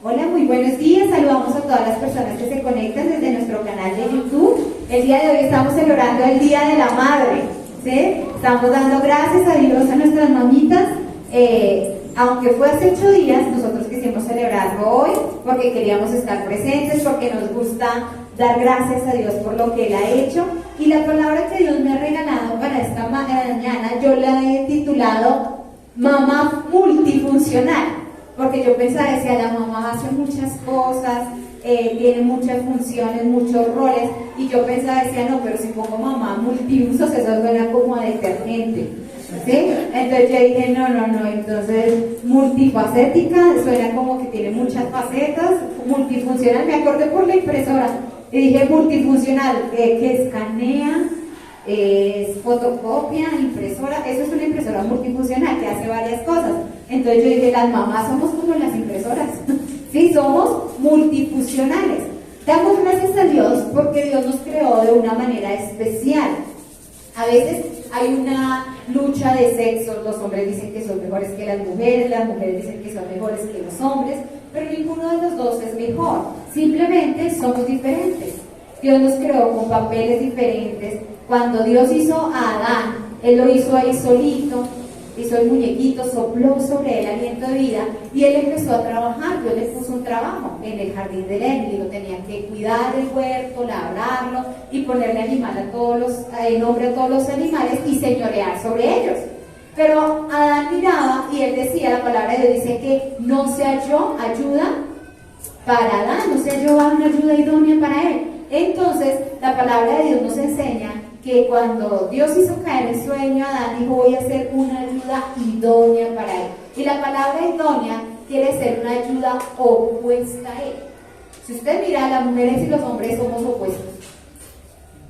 Hola, muy buenos días. Saludamos a todas las personas que se conectan desde nuestro canal de YouTube. El día de hoy estamos celebrando el Día de la Madre, ¿sí? Estamos dando gracias a Dios a nuestras mamitas. Aunque fue hace 8 días, nosotros quisimos celebrarlo hoy porque queríamos estar presentes, porque nos gusta dar gracias a Dios por lo que Él ha hecho. Y la palabra que Dios me ha regalado para esta mañana, yo la he titulado Mamá Multifuncional. Porque yo pensaba, decía, la mamá hace muchas cosas, tiene muchas funciones, muchos roles, y yo pensaba, decía, no, pero si pongo mamá multiusos, eso suena como a detergente, ¿sí? Entonces yo dije, no, entonces multifacética, suena como que tiene muchas facetas, multifuncional, me acordé por la impresora, y dije multifuncional, que escanea, es fotocopia, impresora, eso es una impresora multifuncional que hace varias cosas. Entonces yo dije, las mamás somos como las impresoras, sí, somos multifuncionales. Damos gracias a Dios porque Dios nos creó de una manera especial. A veces hay una lucha de sexos, los hombres dicen que son mejores que las mujeres dicen que son mejores que los hombres, pero ninguno de los dos es mejor, simplemente somos diferentes. Dios nos creó con papeles diferentes. Cuando Dios hizo a Adán, Él lo hizo ahí solito, hizo el muñequito, sopló sobre él aliento de vida y él empezó a trabajar. Dios le puso un trabajo en el jardín del Edén y lo tenía que cuidar el huerto, labrarlo y ponerle nombre a todos los animales y señorear sobre ellos. Pero Adán miraba y él decía, la palabra de Dios dice que no se halló ayuda para Adán, no se halló una ayuda idónea para él. Entonces la palabra de Dios nos enseña que cuando Dios hizo caer el sueño a Adán, dijo, voy a hacer una ayuda idónea para él. Y la palabra idónea quiere ser una ayuda opuesta a él. Si usted mira, las mujeres y los hombres somos opuestos,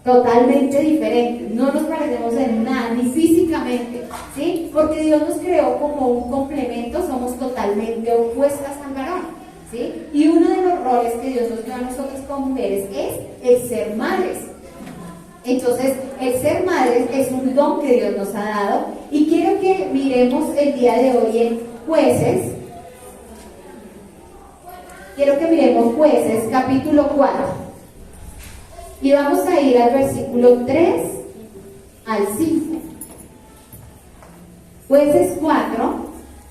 totalmente diferentes, no nos parecemos en nada, ni físicamente, ¿sí? Porque Dios nos creó como un complemento, somos totalmente opuestas al varón, ¿sí? Y uno de los roles que Dios nos dio a nosotros como mujeres es el ser madres. Entonces, el ser madres es un don que Dios nos ha dado y quiero que miremos el día de hoy en Jueces. Quiero que miremos Jueces, capítulo 4. Y vamos a ir al versículo 3 al 5. Jueces 4,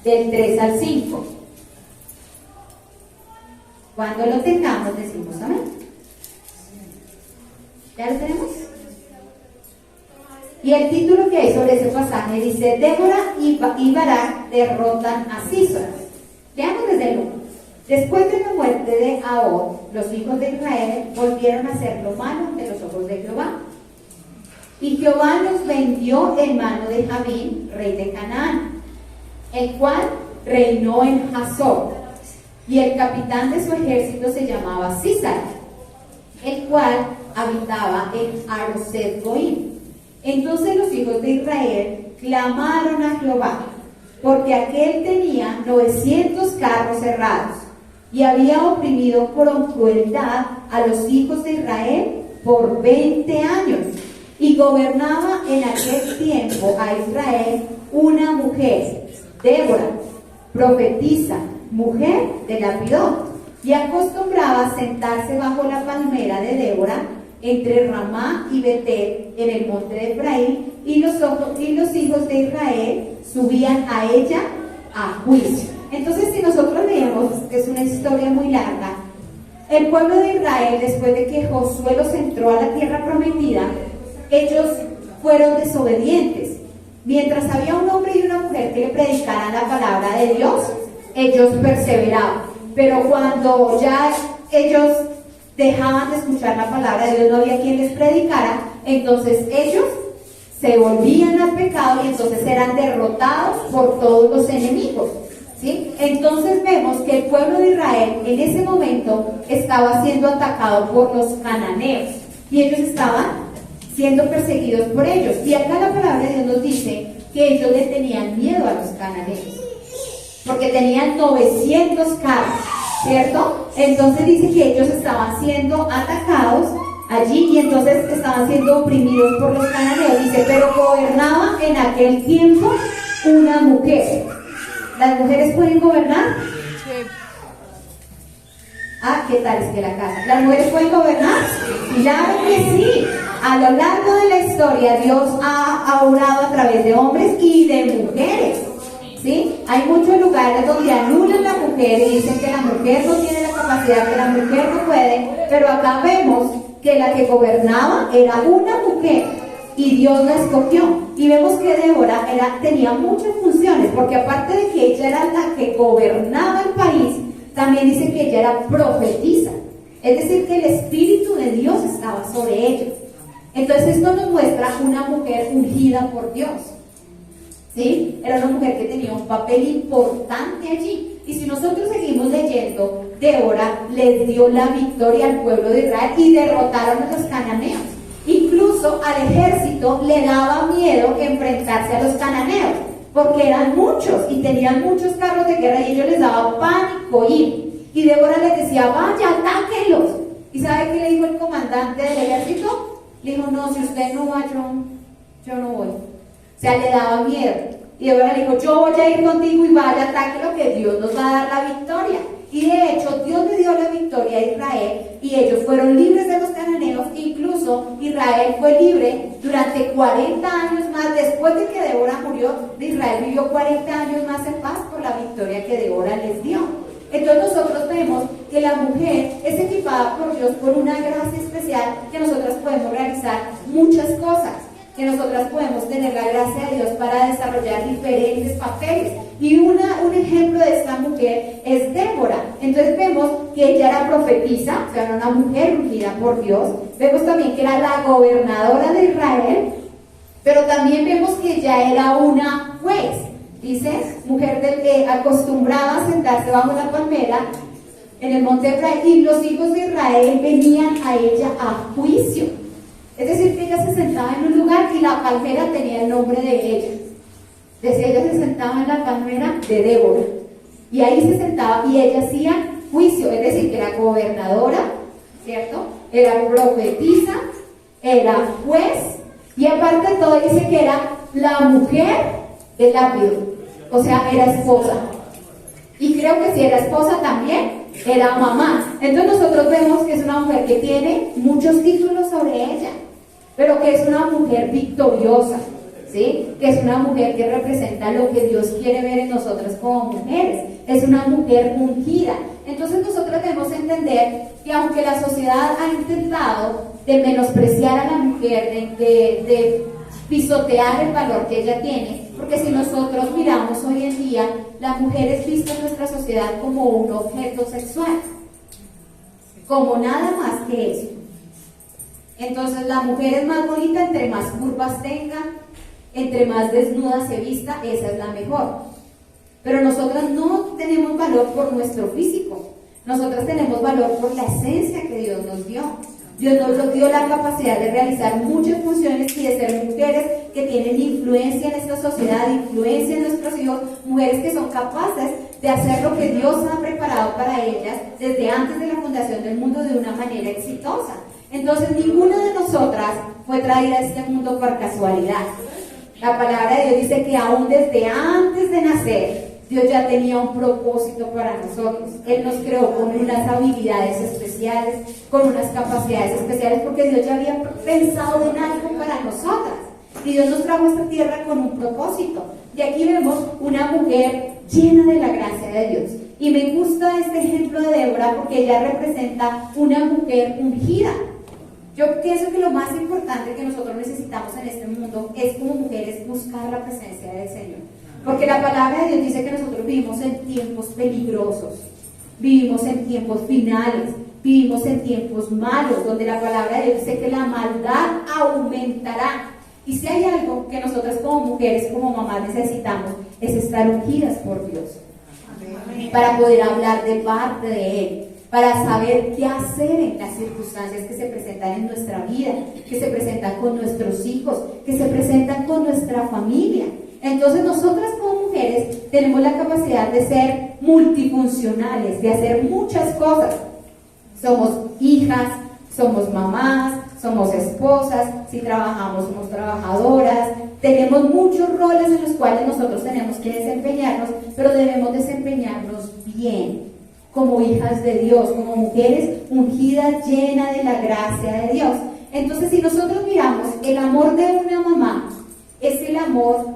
del 3 al 5. Cuando lo tengamos, decimos amén. ¿Ya lo tenemos? Y el título que hay sobre ese pasaje dice, Débora y Barak derrotan a Sísora. Veamos desde el 1. Después de la muerte de Ahod, los hijos de Israel volvieron a hacer lo malo ante los ojos de Jehová. Y Jehová los vendió en mano de Jabín, rey de Canaán, el cual reinó en Hazor. Y el capitán de su ejército se llamaba Sísara, el cual habitaba en Aroset Goim. Entonces los hijos de Israel clamaron a Jehová, porque aquel tenía 900 carros cerrados y había oprimido con crueldad a los hijos de Israel por 20 años. Y gobernaba en aquel tiempo a Israel una mujer, Débora, profetisa, mujer de Lapidot, y acostumbraba a sentarse bajo la palmera de Débora entre Ramá y Betel en el monte de Efraín, y los hijos de Israel subían a ella a juicio. Entonces, si nosotros leemos, es una historia muy larga, el pueblo de Israel, después de que Josué los entró a la tierra prometida, ellos fueron desobedientes. Mientras había un hombre y una mujer que le predicaran la palabra de Dios, ellos perseveraban. Pero cuando ya ellos dejaban de escuchar la palabra de Dios, no había quien les predicara, entonces ellos se volvían al pecado y entonces eran derrotados por todos los enemigos, ¿sí? Entonces vemos que el pueblo de Israel en ese momento estaba siendo atacado por los cananeos y ellos estaban siendo perseguidos por ellos. Y acá la palabra de Dios nos dice que ellos le tenían miedo a los cananeos porque tenían 900 carros, ¿cierto? Entonces dice que ellos estaban siendo atacados allí y entonces estaban siendo oprimidos por los cananeos. Dice, pero gobernaba en aquel tiempo una mujer. ¿Las mujeres pueden gobernar? ¿qué tal es que la casa? ¿Las mujeres pueden gobernar? Claro que sí. A lo largo de la historia, Dios ha obrado a través de hombres y de mujeres. ¿Sí? Hay muchos lugares donde anulan la mujer y dicen que la mujer no tiene la capacidad, que la mujer no puede, pero acá vemos que la que gobernaba era una mujer y Dios la escogió. Y vemos que Débora tenía muchas funciones, porque aparte de que ella era la que gobernaba el país, también dice que ella era profetisa. Es decir, que el Espíritu de Dios estaba sobre ella. Entonces esto nos muestra una mujer ungida por Dios. ¿Sí? Era una mujer que tenía un papel importante allí. Y si nosotros seguimos leyendo, Débora les dio la victoria al pueblo de Israel y derrotaron a los cananeos. Incluso al ejército le daba miedo enfrentarse a los cananeos, porque eran muchos y tenían muchos carros de guerra y ellos les daba pánico ir. Y Débora les decía, vaya, atáquenlos. ¿Y sabe qué le dijo el comandante del ejército? Le dijo, no, si usted no va, yo no voy. O sea, le daba miedo. Y Débora le dijo, yo voy a ir contigo y vaya, ataque lo que Dios nos va a dar la victoria. Y de hecho, Dios le dio la victoria a Israel y ellos fueron libres de los cananeos. Incluso Israel fue libre durante 40 años más. Después de que Débora murió, Israel vivió 40 años más en paz por la victoria que Débora les dio. Entonces nosotros vemos que la mujer es equipada por Dios por una gracia especial, que nosotras podemos realizar muchas cosas, que nosotras podemos tener la gracia de Dios para desarrollar diferentes papeles. Y un ejemplo de esta mujer es Débora. Entonces vemos que ella era profetisa, o sea, era una mujer ungida por Dios. Vemos también que era la gobernadora de Israel, pero también vemos que ella era una juez. Dice, mujer acostumbrada a sentarse bajo la palmera en el monte de Efraín, y los hijos de Israel venían a ella a juicio. Es decir, que ella se sentaba en un lugar y la palmera tenía el nombre de ella. Decía, ella se sentaba en la palmera de Débora. Y ahí se sentaba y ella hacía juicio. Es decir, que era gobernadora, ¿cierto? Era profetisa, era juez. Y aparte de todo dice que era la mujer del lápido. O sea, era esposa. Y creo que si era esposa también, era mamá. Entonces nosotros vemos que es una mujer que tiene muchos títulos sobre ella, pero que es una mujer victoriosa, ¿sí? Que es una mujer que representa lo que Dios quiere ver en nosotras como mujeres. Es una mujer ungida. Entonces nosotros debemos entender que aunque la sociedad ha intentado de menospreciar a la mujer, de pisotear el valor que ella tiene, porque si nosotros miramos hoy en día, la mujer es vista en nuestra sociedad como un objeto sexual, como nada más que eso. Entonces la mujer es más bonita entre más curvas tenga, entre más desnuda se vista, esa es la mejor. Pero nosotras no tenemos valor por nuestro físico, nosotras tenemos valor por la esencia que Dios nos dio. Dios nos dio la capacidad de realizar muchas funciones y de ser mujeres que tienen influencia en esta sociedad, influencia en nuestros hijos, mujeres que son capaces de hacer lo que Dios ha preparado para ellas desde antes de la fundación del mundo de una manera exitosa. Entonces, ninguna de nosotras fue traída a este mundo por casualidad. La palabra de Dios dice que aún desde antes de nacer, Dios ya tenía un propósito para nosotros. Él nos creó con unas habilidades especiales, con unas capacidades especiales, porque Dios ya había pensado en algo para nosotras. Y Dios nos trajo a esta tierra con un propósito. Y aquí vemos una mujer llena de la gracia de Dios. Y me gusta este ejemplo de Débora porque ella representa una mujer ungida. Yo pienso que lo más importante que nosotros necesitamos en este mundo es como mujeres buscar la presencia del Señor. Porque la palabra de Dios dice que nosotros vivimos en tiempos peligrosos, vivimos en tiempos finales, vivimos en tiempos malos, donde la palabra de Dios dice que la maldad aumentará. Y si hay algo que nosotras como mujeres, como mamás necesitamos, es estar ungidas por Dios. Amén. Para poder hablar de parte de Él, para saber qué hacer en las circunstancias que se presentan en nuestra vida, que se presentan con nuestros hijos, que se presentan con nuestra familia. Entonces nosotras como mujeres tenemos la capacidad de ser multifuncionales, de hacer muchas cosas. Somos hijas, somos mamás, somos esposas, si trabajamos somos trabajadoras, tenemos muchos roles en los cuales nosotros tenemos que desempeñarnos, pero debemos desempeñarnos bien. como hijas de Dios, como mujeres ungidas, llenas de la gracia de Dios. Entonces, si nosotros miramos, el amor de una mamá es el amor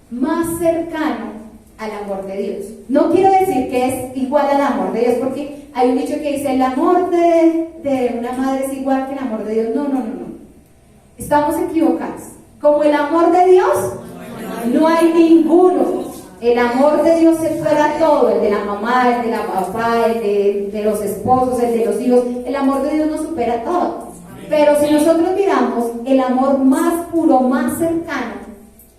más cercano al amor de Dios. No quiero decir que es igual al amor de Dios, porque hay un dicho que dice, el amor de una madre es igual que el amor de Dios. No. Estamos equivocados. Como el amor de Dios, no hay ninguno. El amor de Dios se supera todo, el de la mamá, el de la papá, el de los esposos, el de los hijos. El amor de Dios nos supera todo. Pero si nosotros miramos el amor más puro, más cercano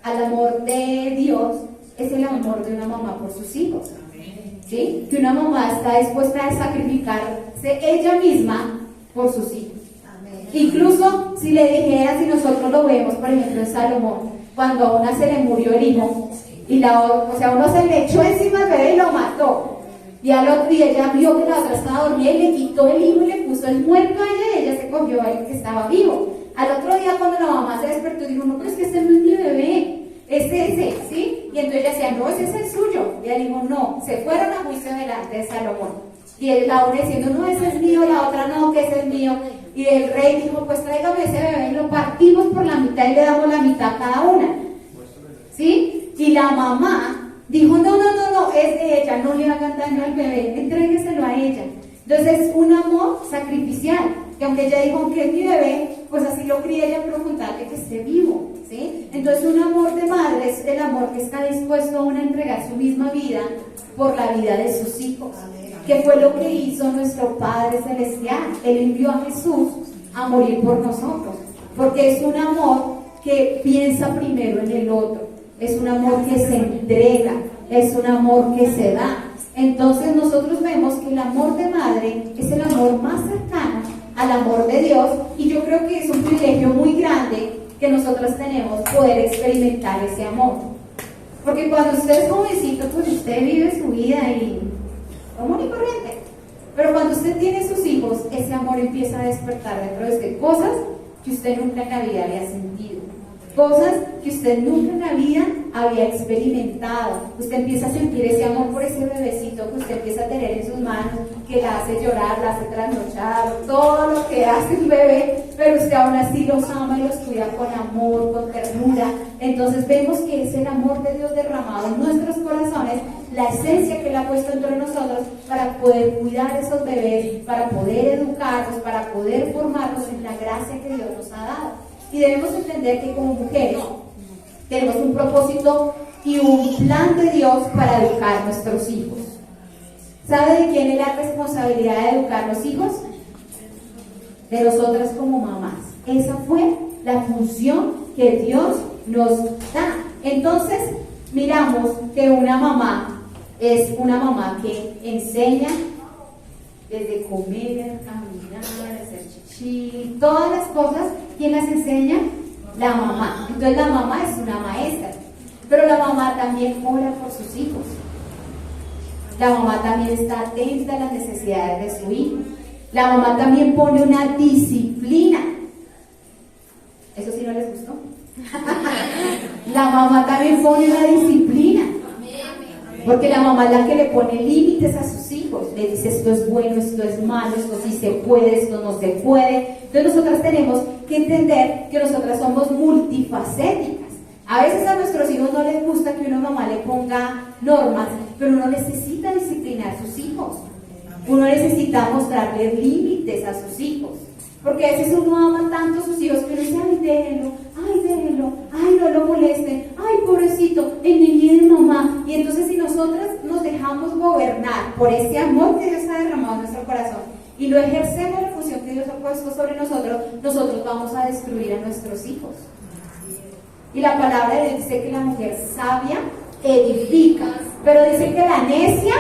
al amor de Dios, es el amor de una mamá por sus hijos. ¿Sí? Que una mamá está dispuesta a sacrificarse ella misma por sus hijos. Incluso si le dijera, si nosotros lo vemos, por ejemplo, en Salomón, cuando a una se le murió el hijo, y uno se le echó encima al bebé y lo mató. Y al otro día ella vio que la otra estaba dormida y le quitó el hijo y le puso el muerto a ella y ella se cogió al que estaba vivo. Al otro día cuando la mamá se despertó dijo, no, pero es que este no es mi bebé, es ese, ¿sí? Y entonces ella decía, no, ese es el suyo. Y ella dijo, no, se fueron a juicio delante de Salomón. Y la una diciendo, no, ese es mío, la otra no, que ese es mío. Y el rey dijo, pues tráigame ese bebé y lo partimos por la mitad y le damos la mitad a cada una. ¿Sí? Y la mamá dijo, no, es de ella, no le hagan daño al bebé, entrégueselo a ella. Entonces es un amor sacrificial, que aunque ella dijo que es mi bebé, pues así lo cría ella, pero con tal de que esté vivo, ¿sí? Entonces un amor de madre es el amor que está dispuesto aún a entregar su misma vida por la vida de sus hijos, que fue lo que hizo nuestro Padre Celestial. Él envió a Jesús a morir por nosotros, porque es un amor que piensa primero en el otro, es un amor que se entrega, es un amor que se da. Entonces nosotros vemos que el amor de madre es el amor más cercano al amor de Dios, y yo creo que es un privilegio muy grande que nosotros tenemos poder experimentar ese amor, porque cuando usted es jovencito, pues usted vive su vida y común y corriente, pero cuando usted tiene sus hijos, ese amor empieza a despertar dentro de usted cosas que usted nunca en la vida había sentido, cosas que usted nunca en la vida había experimentado. Usted empieza a sentir ese amor por ese bebecito que usted empieza a tener en sus manos, que la hace llorar, la hace trasnochar, todo lo que hace un bebé, pero usted aún así los ama y los cuida con amor, con ternura. Entonces vemos que es el amor de Dios derramado en nuestros corazones, la esencia que Él ha puesto entre nosotros para poder cuidar a esos bebés, para poder educarlos, para poder formarlos en la gracia que Dios nos ha dado. Y debemos entender que como mujeres tenemos un propósito y un plan de Dios para educar a nuestros hijos. ¿Sabe de quién es la responsabilidad de educar a los hijos? De nosotras como mamás. Esa fue la función que Dios nos da. Entonces, miramos que una mamá es una mamá que enseña desde comer, caminar, hacer chichi, todas las cosas. ¿Quién las enseña? La mamá. Entonces la mamá es una maestra, pero la mamá también ora por sus hijos. La mamá también está atenta a las necesidades de su hijo. La mamá también pone una disciplina. ¿Eso sí no les gustó? La mamá también pone una disciplina, porque la mamá es la que le pone límites a sus hijos. Le dice, esto es bueno, esto es malo, esto sí se puede, esto no se puede. Entonces nosotras tenemos que entender que nosotras somos multifacéticas. A veces a nuestros hijos no les gusta que una mamá le ponga normas, pero uno necesita disciplinar a sus hijos. Uno necesita mostrarle límites a sus hijos, porque a veces uno ama tanto a sus hijos que uno dice, déjenlo, ay, no lo molesten, ay, pobrecito, el niño de mamá. Y entonces si nosotras nos dejamos gobernar por ese amor que Dios ha derramado en nuestro corazón y no ejercemos la función que Dios ha puesto sobre nosotros, nosotros vamos a destruir a nuestros hijos. Y la palabra de Dios dice que la mujer sabia edifica, pero dice que la necia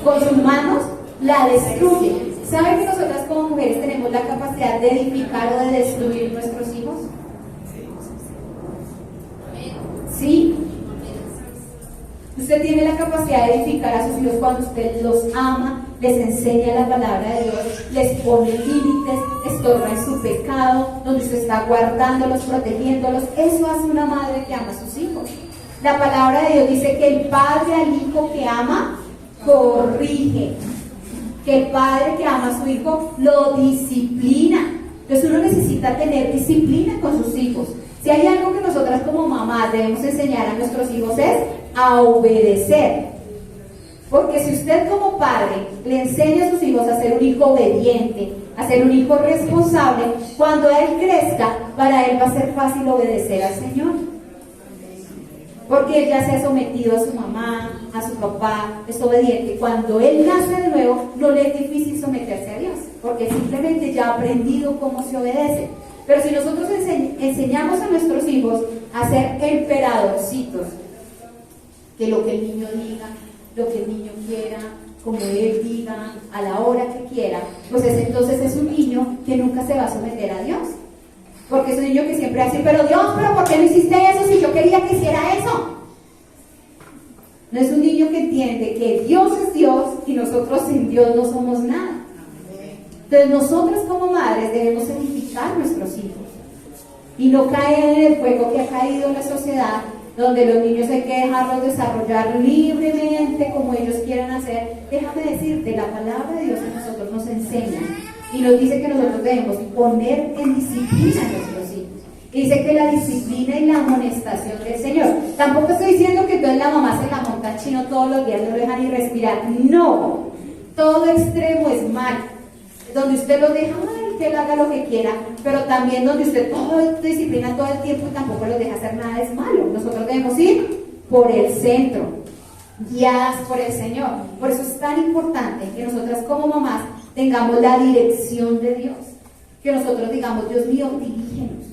con sus manos la destruye. ¿Saben que nosotras como mujeres tenemos la capacidad de edificar o de destruir nuestros hijos? Sí. Usted tiene la capacidad de edificar a sus hijos cuando usted los ama, les enseña la palabra de Dios, les pone límites, estorba en su pecado, donde usted está guardándolos, protegiéndolos. Eso hace una madre que ama a sus hijos. La palabra de Dios dice que el padre al hijo que ama corrige. Que el padre que ama a su hijo lo disciplina. Entonces uno necesita tener disciplina con sus hijos. Si hay algo que nosotras como mamás debemos enseñar a nuestros hijos es a obedecer. Porque si usted como padre le enseña a sus hijos a ser un hijo obediente, a ser un hijo responsable, cuando él crezca, para él va a ser fácil obedecer al Señor. Porque él ya se ha sometido a su mamá, a su papá, es obediente. Cuando él nace de nuevo, no le es difícil someterse a Dios, porque simplemente ya ha aprendido cómo se obedece. Pero si nosotros enseñamos a nuestros hijos a ser emperadorcitos, que lo que el niño diga, lo que el niño quiera, como él diga, a la hora que quiera, pues entonces es un niño que nunca se va a someter a Dios. Porque es un niño que siempre hace, pero Dios, ¿pero por qué no hiciste eso si yo quería que hiciera eso? No es un niño que entiende que Dios es Dios y nosotros sin Dios no somos nada. Entonces nosotros como madres debemos edificar a nuestros hijos y no caer en el juego que ha caído en la sociedad, donde los niños hay que dejarlos desarrollar libremente como ellos quieran hacer. Déjame decirte, la palabra de Dios a nosotros nos enseña y nos dice que nosotros debemos poner en disciplina a nuestros hijos. Y dice que la disciplina y la amonestación del Señor. Tampoco estoy diciendo que entonces la mamá se la monta chino todos los días, no lo deja ni respirar. No, todo extremo es mal. Donde usted lo deja, que él haga lo que quiera, pero también donde usted todo disciplina todo el tiempo y tampoco lo deja hacer nada, es malo. Nosotros debemos ir por el centro, guiadas por el Señor. Por eso es tan importante que nosotras como mamás tengamos la dirección de Dios, que nosotros digamos, Dios mío, dirígenos,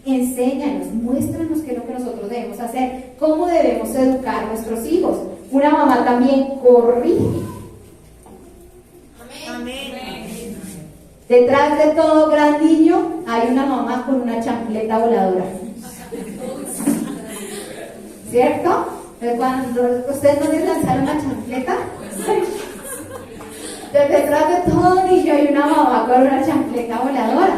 enséñanos, muéstranos qué es lo que nosotros debemos hacer, cómo debemos educar a nuestros hijos. Una mamá también corrige. Amén. Detrás de todo gran niño hay una mamá con una chancleta voladora, ¿cierto? Cuando ustedes no les lanzaron la chancleta, detrás de todo niño hay una mamá con una chancleta voladora,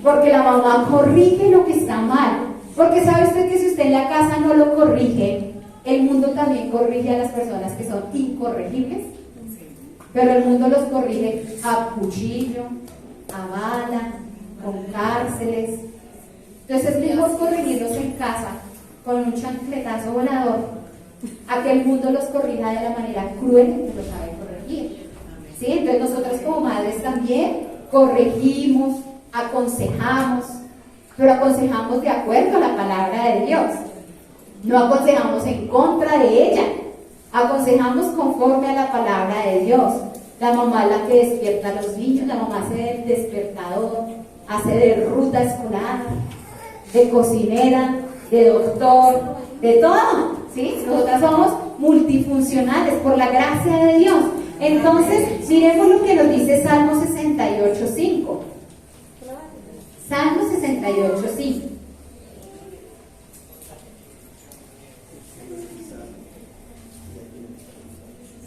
porque la mamá corrige lo que está mal. Porque sabe usted que si usted en la casa no lo corrige, el mundo también corrige a las personas que son incorregibles, pero el mundo los corrige a cuchillo, a bala, con cárceles. Entonces es mejor corregirlos en casa con un chancletazo volador a que el mundo los corrija de la manera cruel que lo sabe corregir. ¿Sí? Entonces nosotros como madres también corregimos, aconsejamos, pero aconsejamos de acuerdo a la palabra de Dios. No aconsejamos en contra de ella, aconsejamos conforme a la palabra de Dios. La mamá es la que despierta a los niños, la mamá hace el despertador, hace de ruta escolar, de cocinera, de doctor, de todo, ¿sí? Nosotras somos multifuncionales por la gracia de Dios. Entonces, miremos lo que nos dice Salmo 68:5. Salmo 68:5.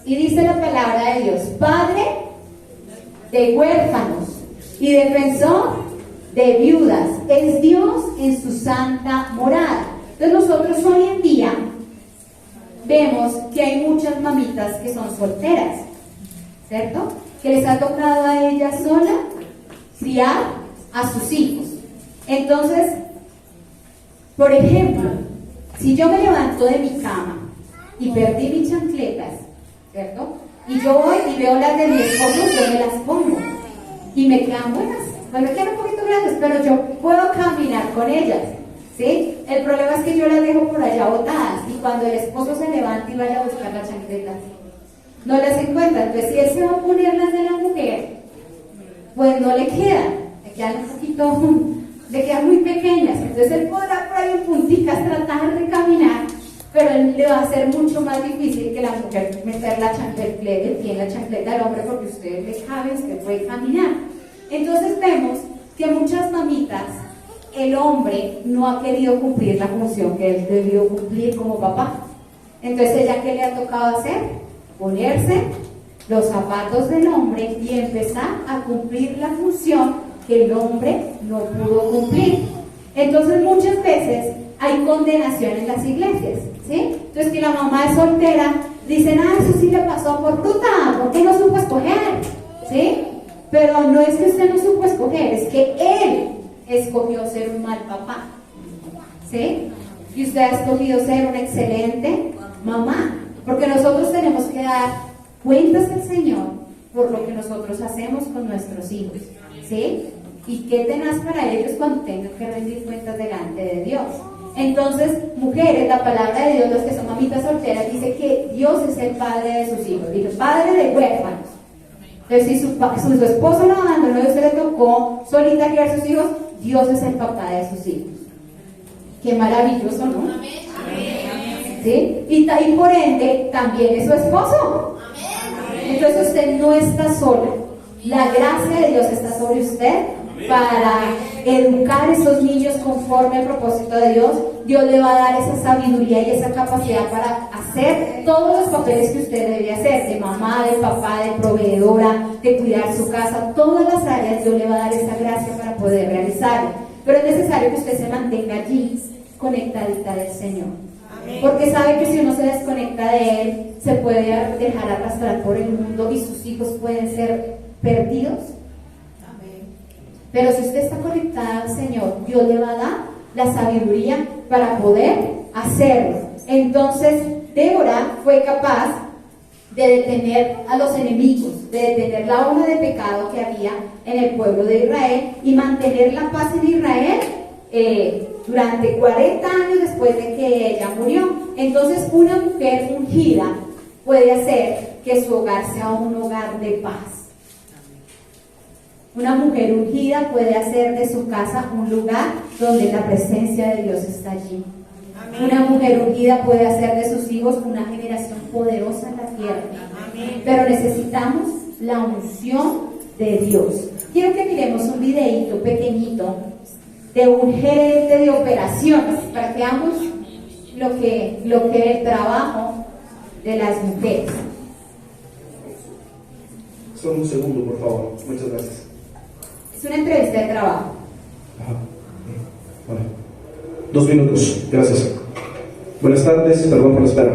Y dice la palabra de Dios: Padre de huérfanos y defensor de viudas, es Dios en su santa morada. Entonces nosotros hoy en día vemos que hay muchas mamitas que son solteras, ¿cierto? Que les ha tocado a ellas sola criar a sus hijos. Entonces, por ejemplo, si yo me levanto de mi cama y perdí mis chancletas, ¿cierto? Y yo voy y veo las de mi esposo, yo me las pongo y me quedan buenas. Bueno, me quedan un poquito grandes, pero yo puedo caminar con ellas, ¿sí? El problema es que yo las dejo por allá botadas y cuando el esposo se levanta y vaya a buscar las chancletas, no las encuentra. Entonces, si él se va a poner las de la mujer, pues no le quedan un poquito, le quedan muy pequeñas. Entonces, él podrá por ahí en punticas tratar de caminar, pero él le va a ser mucho más difícil que la mujer meter el pie en la chancleta del hombre, porque usted le cabe, usted puede caminar. Entonces vemos que muchas mamitas, el hombre no ha querido cumplir la función que él debió cumplir como papá. Entonces, ¿ella qué le ha tocado hacer? Ponerse los zapatos del hombre y empezar a cumplir la función que el hombre no pudo cumplir. Entonces, muchas veces hay condenación en las iglesias, ¿sí? Entonces, que la mamá es soltera dicen, ah, eso sí le pasó por bruta, porque no supo escoger, ¿sí? Pero no es que usted no supo escoger, es que él escogió ser un mal papá, ¿sí? Y usted ha escogido ser una excelente mamá, porque nosotros tenemos que dar cuentas al Señor por lo que nosotros hacemos con nuestros hijos, ¿sí? Y qué tenaz para ellos cuando tengan que rendir cuentas delante de Dios. Entonces, mujeres, la palabra de Dios, los que son mamitas solteras, dice que Dios es el padre de sus hijos, dice padre de huérfanos. Entonces, si su esposo lo abandonó y usted le tocó solita criar sus hijos, Dios es el papá de sus hijos. Qué maravilloso, ¿no? ¿Sí? Y por ende, también es su esposo. Entonces, usted no está sola. La gracia de Dios está sobre usted para educar a esos niños conforme al propósito de Dios. Dios le va a dar esa sabiduría y esa capacidad para hacer todos los papeles que usted debe hacer, de mamá, de papá, de proveedora, de cuidar su casa, todas las áreas. Dios le va a dar esa gracia para poder realizarlo. Pero es necesario que usted se mantenga allí, conectadita del Señor. Porque sabe que si uno se desconecta de Él, se puede dejar arrastrar por el mundo y sus hijos pueden ser perdidos. Pero si usted está conectada al Señor, Dios le va a dar la sabiduría para poder hacerlo. Entonces, Débora fue capaz de detener a los enemigos, de detener la ola de pecado que había en el pueblo de Israel y mantener la paz en Israel durante 40 años después de que ella murió. Entonces, una mujer ungida puede hacer que su hogar sea un hogar de paz. Una mujer ungida puede hacer de su casa un lugar donde la presencia de Dios está allí. Amén. Una mujer ungida puede hacer de sus hijos una generación poderosa en la tierra. Amén. Pero necesitamos la unción de Dios. Quiero que miremos un videíto pequeñito de un gerente de operaciones para que veamos lo que es el trabajo de las mujeres. Solo un segundo, por favor. Muchas gracias. Es una entrevista de trabajo. Ajá. Vale. 2 minutos. Gracias. Buenas tardes. Perdón por la espera.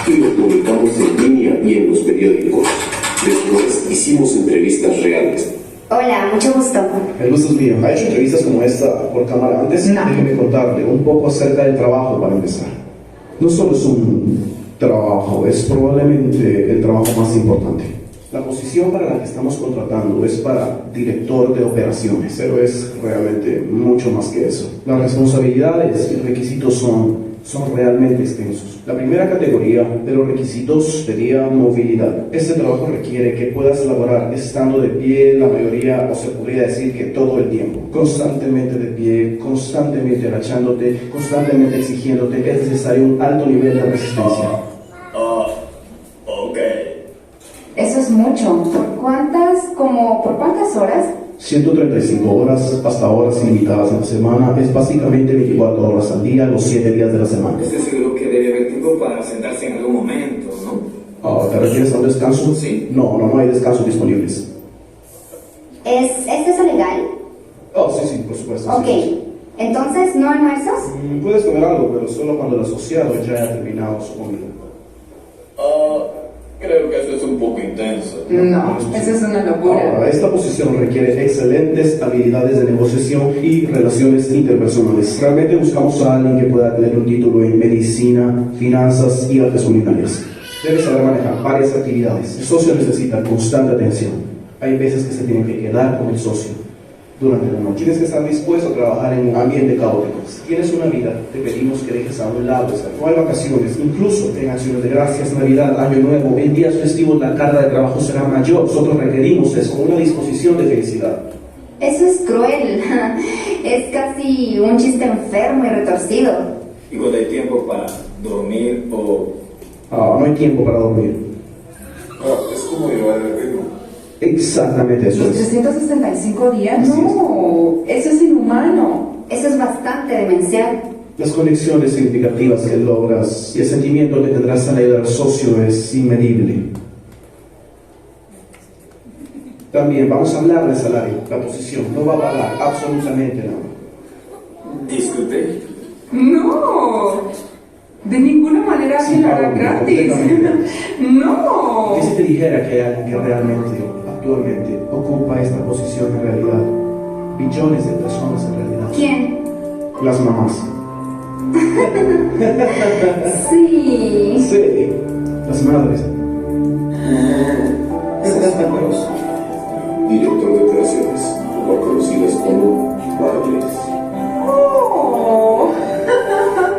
Y lo publicamos en línea y en los periódicos. Después hicimos entrevistas reales. Hola, mucho gusto. El gusto es mío. ¿Ha hecho entrevistas como esta por cámara antes? No. Déjeme contarle un poco acerca del trabajo para empezar. No solo es un trabajo, es probablemente el trabajo más importante. La posición para la que estamos contratando es para director de operaciones, pero es realmente mucho más que eso. Las responsabilidades y requisitos son realmente extensos. La primera categoría de los requisitos sería movilidad. Este trabajo requiere que puedas laborar estando de pie la mayoría, o se podría decir que todo el tiempo. Constantemente de pie, constantemente agachándote, constantemente exigiéndote. Es necesario un alto nivel de resistencia. Ok. Eso es mucho. ¿Por cuántas horas? 135 horas hasta horas ilimitadas en la semana. Es básicamente 24 horas al día, los 7 días de la semana. Estoy seguro que debe haber tiempo para sentarse en algún momento, ¿no? ¿Te refieres a un descanso? Sí. No hay descansos disponibles. ¿Es eso legal? Sí, por supuesto. Ok. Sí. Entonces, ¿no almuerzos? Puedes comer algo, pero solo cuando el asociado ya haya terminado su comida. Creo que eso es un poco intenso. No, eso es una locura. Ahora, esta posición requiere excelentes habilidades de negociación y relaciones interpersonales. Realmente buscamos a alguien que pueda tener un título en medicina, finanzas y artes culinarias. Debe saber manejar varias actividades. El socio necesita constante atención. Hay veces que se tiene que quedar con el socio durante la noche. Tienes que estar dispuesto a trabajar en un ambiente caótico. Si tienes una vida, te pedimos que dejes a un lado. No hay vacaciones, incluso en acciones de gracias, Navidad, Año Nuevo, en días festivos la carga de trabajo será mayor. Nosotros requerimos eso, una disposición de felicidad. Eso es cruel. Es casi un chiste enfermo y retorcido. Y cuando hay tiempo para dormir o... No hay tiempo para dormir. es como llevar el ritmo. Exactamente eso ¿Los es. 365 días? Así No, eso es inhumano. Eso es bastante demencial. Las conexiones significativas que logras y el sentimiento que tendrás al ayudar al socio es inmedible. También vamos a hablar del salario, la posición. No va a pagar absolutamente nada. Disculpe. No. De ninguna manera Sí, se lo hará Pablo, gratis. completamente. No. ¿Y si te dijera que hay alguien que realmente, actualmente, ocupa esta posición en realidad? Billones de personas en realidad. ¿Quién? Las mamás. Sí. Sí, las madres. Esas director de operaciones, mejor conocidas como padres. Oh.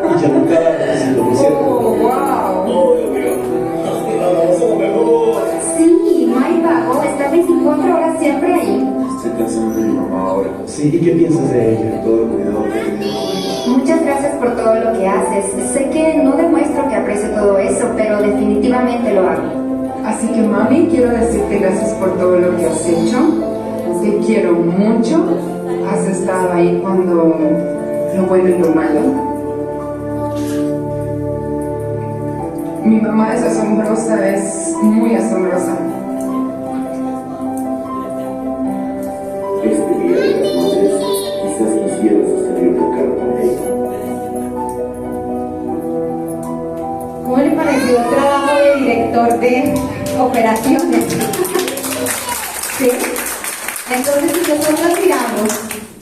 Y ya nunca representó, ¿no es cierto? Oh, wow. ¡Oh, Dios mío! ¡Vamos mejor! Sí, no hay pago, está 24 horas siempre ahí. Estoy pensando en mi mamá ahora. Sí, ¿y qué piensas de ella? Todo el cuidado que he tenido. Muchas gracias por todo lo que haces. Sé que no demuestro que aprecio todo eso, pero definitivamente lo hago. Así que mami, quiero decirte gracias por todo lo que has hecho. Te quiero mucho. Has estado ahí cuando lo bueno y lo malo. Mi mamá es asombrosa, es muy asombrosa. Este día de las madres, quizás quisieras escribir una carta a ella. ¿Cómo le pareció el trabajo de director de operaciones? ¿Sí? Entonces, si nosotros miramos,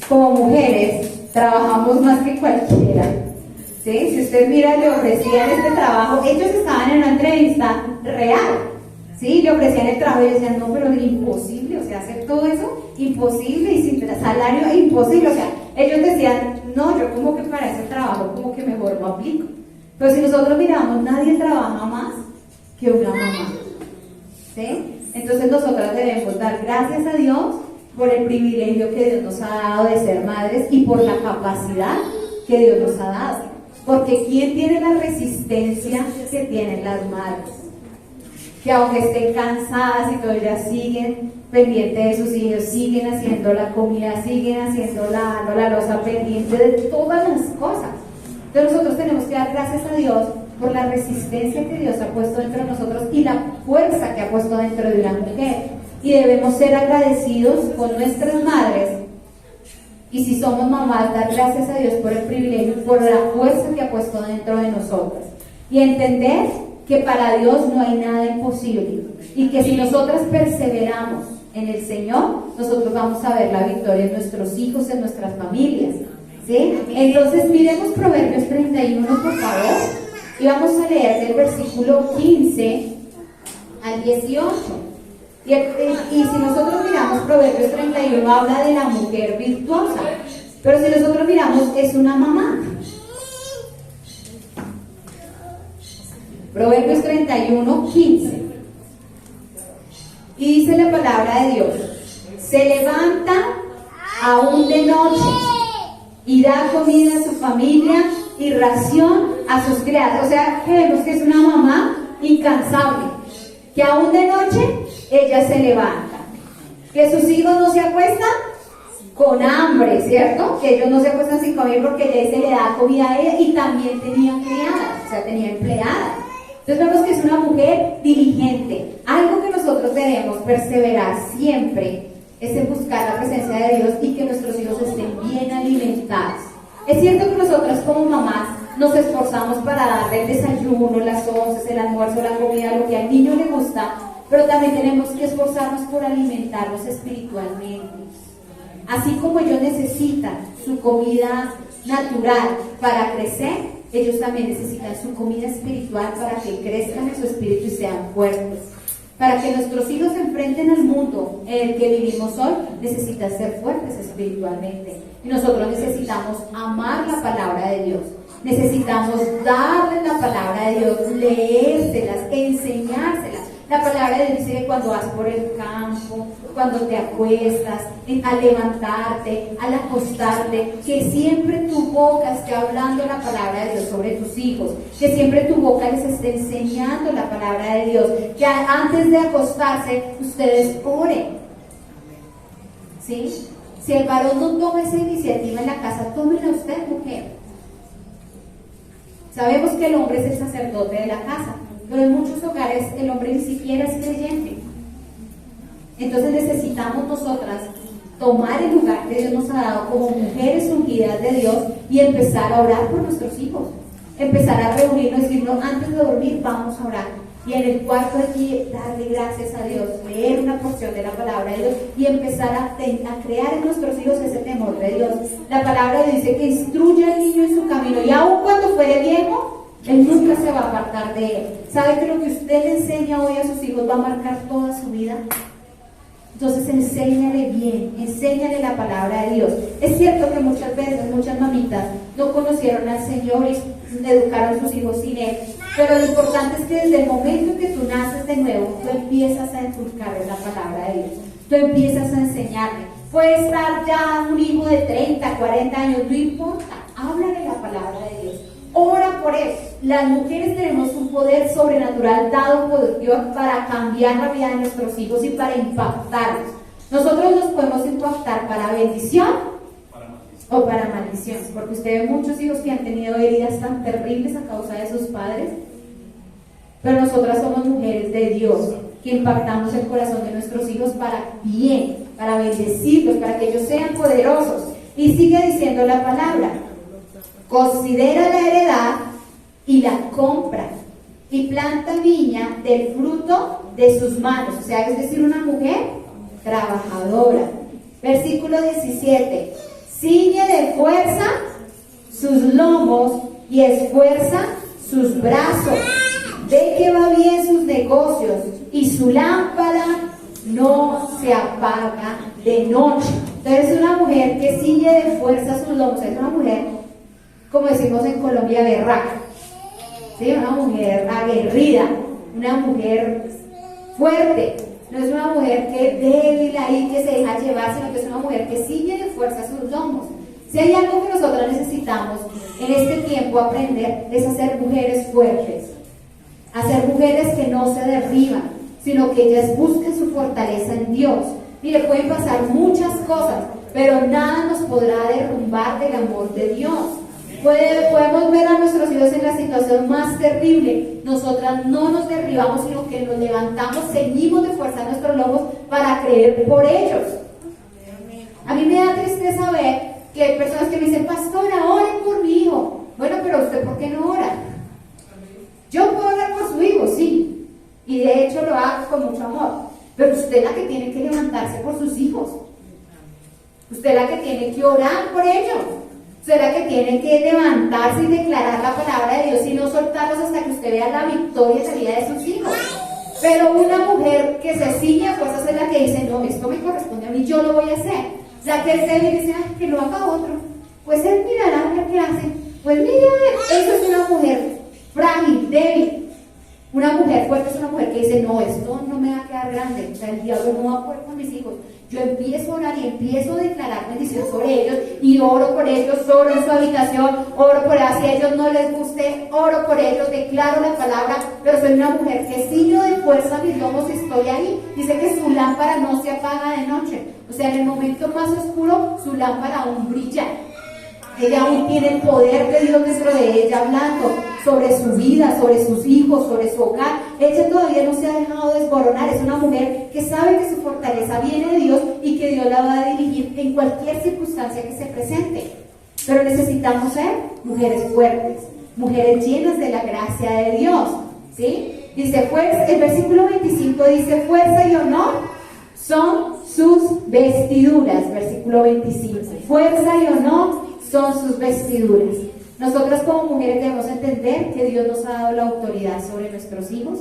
como mujeres, trabajamos más que cualquiera. ¿Sí? Si usted mira, le ofrecían este trabajo, ellos estaban en una entrevista real. ¿Sí? Le ofrecían el trabajo y decían, no, pero es imposible, o sea, hacer todo eso, imposible, y sin salario, imposible. O sea, ellos decían, no, yo como que para ese trabajo, como que mejor no aplico. Pero si nosotros miramos, nadie trabaja más que una mamá. ¿Sí? Entonces nosotras debemos dar gracias a Dios por el privilegio que Dios nos ha dado de ser madres y por la capacidad que Dios nos ha dado. Porque ¿quién tiene la resistencia que tienen las madres? Que aunque estén cansadas y todo, ellas siguen pendientes de sus hijos, siguen haciendo la comida, siguen haciendo la loza, pendiente de todas las cosas. Entonces nosotros tenemos que dar gracias a Dios por la resistencia que Dios ha puesto dentro de nosotros y la fuerza que ha puesto dentro de la mujer. Y debemos ser agradecidos con nuestras madres. Y si somos mamás, dar gracias a Dios por el privilegio y por la fuerza que ha puesto dentro de nosotras. Y entender que para Dios no hay nada imposible. Y que si nosotras perseveramos en el Señor, nosotros vamos a ver la victoria en nuestros hijos, en nuestras familias. ¿Sí? Entonces miremos Proverbios 31, por favor. Y vamos a leer del versículo 15 al 18. Y si nosotros miramos Proverbios 31, habla de la mujer virtuosa. Pero si nosotros miramos, es una mamá. Proverbios 31, 15. Y dice la palabra de Dios: se levanta aún de noche y da comida a su familia y ración a sus criadas. O sea, que vemos que es una mamá incansable, que aún de noche ella se levanta, que sus hijos no se acuestan con hambre, ¿cierto? Que ellos no se acuestan sin comer porque ella se le da comida a ella, y también tenía criadas, o sea, tenía empleadas. Entonces vemos que es una mujer diligente. Algo que nosotros debemos perseverar siempre es en buscar la presencia de Dios y que nuestros hijos estén bien alimentados. Es cierto que nosotras como mamás nos esforzamos para darle el desayuno, las onces, el almuerzo, la comida, lo que al niño le gusta, pero también tenemos que esforzarnos por alimentarlos espiritualmente. Así como ellos necesitan su comida natural para crecer, ellos también necesitan su comida espiritual para que crezcan en su espíritu y sean fuertes. Para que nuestros hijos se enfrenten al mundo en el que vivimos hoy, necesitan ser fuertes espiritualmente. Y nosotros necesitamos amar la palabra de Dios. Necesitamos darles la palabra de Dios, leérselas, enseñárselas. La palabra de Dios dice que cuando vas por el campo, cuando te acuestas, al levantarte, al acostarte, que siempre tu boca esté hablando la palabra de Dios sobre tus hijos, que siempre tu boca les esté enseñando la palabra de Dios, que antes de acostarse ustedes oren. ¿Sí? Si el varón no toma esa iniciativa en la casa, tómela usted, mujer. Sabemos que el hombre es el sacerdote de la casa, pero en muchos hogares el hombre ni siquiera es creyente. Entonces necesitamos nosotras tomar el lugar que Dios nos ha dado como mujeres ungidas de Dios y empezar a orar por nuestros hijos. empezar a reunirnos y decirnos, antes de dormir vamos a orar. Y en el cuarto aquí darle gracias a Dios, leer una porción de la palabra de Dios y empezar a crear en nuestros hijos ese temor de Dios. La palabra dice que instruye al niño en su camino y aun cuando fuere viejo, él nunca se va a apartar de él. ¿Sabe que lo que usted le enseña hoy a sus hijos va a marcar toda su vida? Entonces enséñale bien, enséñale la palabra de Dios. Es cierto que muchas veces, muchas mamitas no conocieron al Señor y educaron a sus hijos sin Él, pero lo importante es que desde el momento en que tú naces de nuevo, tú empiezas a inculcarle la palabra de Dios, tú empiezas a enseñarle. Puede estar ya un hijo de 30, 40 años, no importa, háblale la palabra de Dios. Ora por él. Las mujeres tenemos un poder sobrenatural dado por Dios para cambiar la vida de nuestros hijos y para impactarlos. Nosotros los podemos impactar para bendición o para maldición, porque usted ve muchos hijos que han tenido heridas tan terribles a causa de sus padres, pero nosotras somos mujeres de Dios que impactamos el corazón de nuestros hijos para bien, para bendecirlos, para que ellos sean poderosos. Y sigue diciendo la palabra: considera la heredad y la compra, y planta viña del fruto de sus manos. O sea, es decir, una mujer trabajadora. Versículo 17: ciñe de fuerza sus lomos y esfuerza sus brazos. Ve que va bien sus negocios y su lámpara no se apaga de noche. Entonces, una mujer que ciñe de fuerza sus lomos es una mujer, como decimos en Colombia, berraca, ¿sí? Una mujer aguerrida, una mujer fuerte, no es una mujer que débil ahí, que se deja llevar, sino que es una mujer que ciñe de fuerza sus lomos. Si hay algo que nosotros necesitamos en este tiempo aprender, es a ser mujeres fuertes, a ser mujeres que no se derriban, sino que ellas busquen su fortaleza en Dios. Mire, pueden pasar muchas cosas, pero nada nos podrá derrumbar del amor de Dios. Podemos ver a nuestros hijos en la situación más terrible. Nosotras no nos derribamos, sino que nos levantamos, ceñimos de fuerza nuestros lomos para creer por ellos. A mí me da tristeza ver que hay personas que me dicen: pastora, oren por mi hijo. Bueno, pero usted, ¿por qué no ora? Yo puedo orar por su hijo, sí, y de hecho lo hago con mucho amor, pero usted es la que tiene que levantarse por sus hijos. Usted es la que tiene que orar por ellos. Usted es la que tiene que levantarse y declarar la palabra de Dios y no soltarlos hasta que usted vea la victoria en la vida de sus hijos. Pero una mujer que se ciñe a fuerzas es la que dice: no, esto me corresponde a mí, yo lo voy a hacer. La que es débil dice: ay, que lo haga otro. Pues él mirará a ver qué hace. Pues mira, eso es una mujer frágil, débil. Una mujer fuerte es una mujer que dice: no, esto no me va a quedar grande, o sea, el diablo no va a poder con mis hijos. Yo empiezo a orar y empiezo a declarar bendición sobre ellos y oro por ellos, oro en su habitación, oro por ellos, si a ellos no les guste, oro por ellos, declaro la palabra, pero soy una mujer que ciño de fuerza mis lomos y estoy ahí. Dice que su lámpara no se apaga de noche, o sea, en el momento más oscuro su lámpara aún brilla. Ella aún tiene el poder de Dios dentro de ella, hablando sobre su vida, sobre sus hijos, sobre su hogar. Ella todavía no se ha dejado desboronar. Es una mujer que sabe que su fortaleza viene de Dios y que Dios la va a dirigir en cualquier circunstancia que se presente. Pero necesitamos ser mujeres fuertes, mujeres llenas de la gracia de Dios, ¿sí? Dice, el versículo 25 dice: fuerza y honor son sus vestiduras. Versículo 25, fuerza y honor son sus vestiduras. Nosotras como mujeres debemos entender que Dios nos ha dado la autoridad sobre nuestros hijos.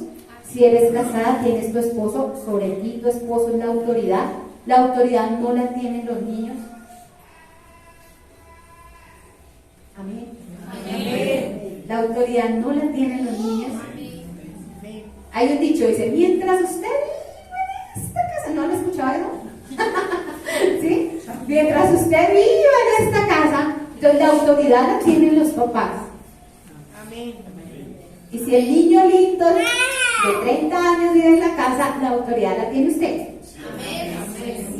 Si eres casada, tienes tu esposo, sobre ti tu esposo es la autoridad. La autoridad no la tienen los niños. Amén. Amén. La autoridad no la tienen los niños. Hay un dicho, dice: mientras usted viva en esta casa, ¿no lo escuchaba yo? ¿Sí? Mientras usted viva en esta casa, entonces la autoridad la tienen los papás. Amén. Y si el niño lindo de 30 años vive en la casa, la autoridad la tiene usted. Amén.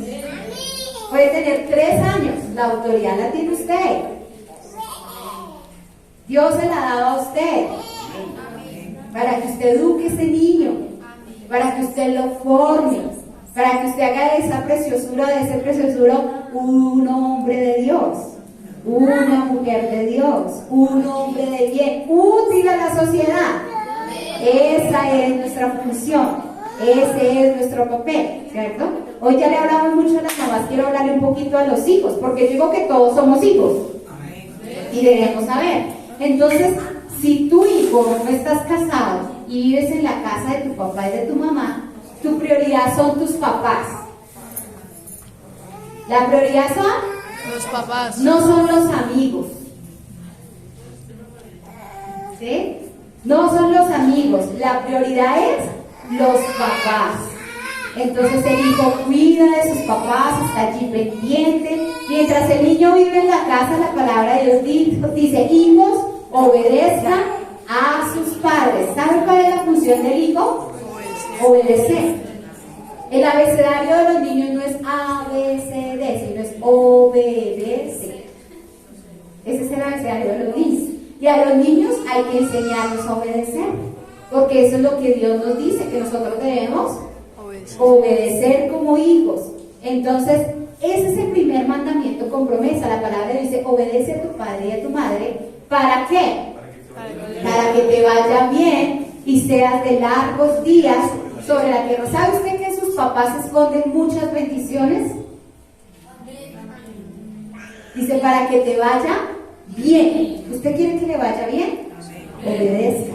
Puede tener 3 años, la autoridad la tiene usted. Dios se la ha dado a usted para que usted eduque a ese niño, para que usted lo forme, para que usted haga de esa preciosura, de ese preciosuro, un hombre de Dios. una mujer de Dios, un hombre de bien, útil a la sociedad. Esa es nuestra función, ese es nuestro papel, ¿cierto? Hoy ya le hablamos mucho a las mamás, quiero hablarle un poquito a los hijos, porque yo digo que todos somos hijos y debemos saber. Entonces, si tu hijo no estás casado y vives en la casa de tu papá y de tu mamá, tu prioridad son tus papás. La prioridad son los papás, no son los amigos. ¿Sí? No son los amigos, la prioridad es los papás. Entonces el hijo cuida de sus papás, está allí pendiente. Mientras el niño vive en la casa, la palabra de Dios dice: hijos, obedezcan a sus padres. ¿Saben cuál es la función del hijo? Obedecer. El abecedario de los niños no es ABCD, sino es obedece. Ese es el abecedario de los niños. Y a los niños hay que enseñarlos a obedecer, porque eso es lo que Dios nos dice, que nosotros debemos obedecer como hijos. Entonces, ese es el primer mandamiento con promesa. La palabra dice: obedece a tu padre y a tu madre. ¿Para qué? Para que te vaya bien y seas de largos días sobre la tierra. ¿Sabe usted que sus papás esconden muchas bendiciones? Dice: para que te vaya bien. ¿Usted quiere que le vaya bien? Obedezca.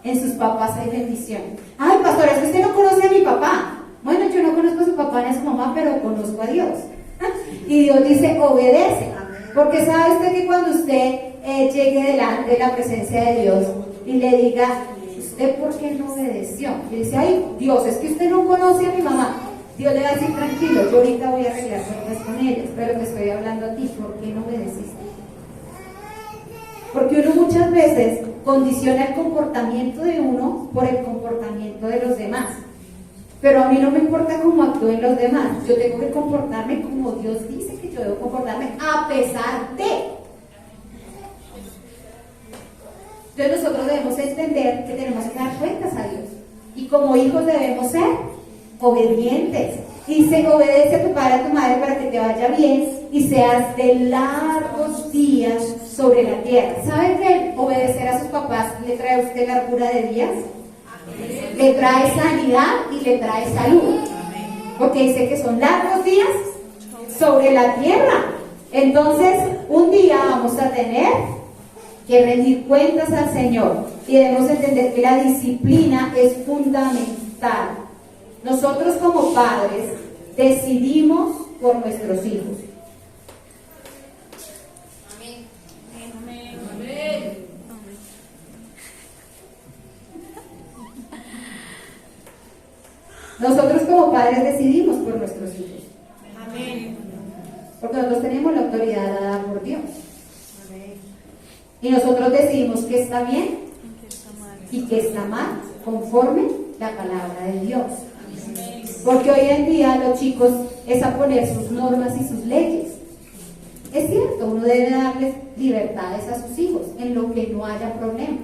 En sus papás hay bendición. Ay, pastora, es que usted no conoce a mi papá. Bueno, yo no conozco a su papá ni a su mamá, pero conozco a Dios. Y Dios dice: obedece. Porque sabe usted que cuando usted llegue delante de la presencia de Dios y le diga: ¿usted por qué no obedeció? Y dice: ay, Dios, es que usted no conoce a mi mamá. Dios le va a decir: tranquilo, yo ahorita voy a arreglar cuentas con ellas, pero te estoy hablando a ti, ¿por qué no obedeciste? Porque uno muchas veces condiciona el comportamiento de uno por el comportamiento de los demás. Pero a mí no me importa cómo actúen los demás, yo tengo que comportarme como Dios dice que yo debo comportarme, a pesar de. Entonces nosotros debemos entender que tenemos que dar cuentas a Dios. Y como hijos debemos ser obedientes. Dice: obedece a tu padre y a tu madre para que te vaya bien y seas de largos días sobre la tierra. ¿Saben que obedecer a sus papás le trae a usted largura de días? Le trae sanidad y le trae salud. Porque dice que son largos días sobre la tierra. Entonces, un día vamos a tener que rendir cuentas al Señor. Y debemos entender que la disciplina es fundamental. Nosotros como padres decidimos por nuestros hijos. Nosotros como padres decidimos por nuestros hijos. Porque nosotros tenemos la autoridad dada por Dios. Y nosotros decidimos qué está bien y qué está mal, conforme la palabra de Dios. Porque hoy en día los chicos es a poner sus normas y sus leyes. Es cierto, uno debe darles libertades a sus hijos en lo que no haya problema.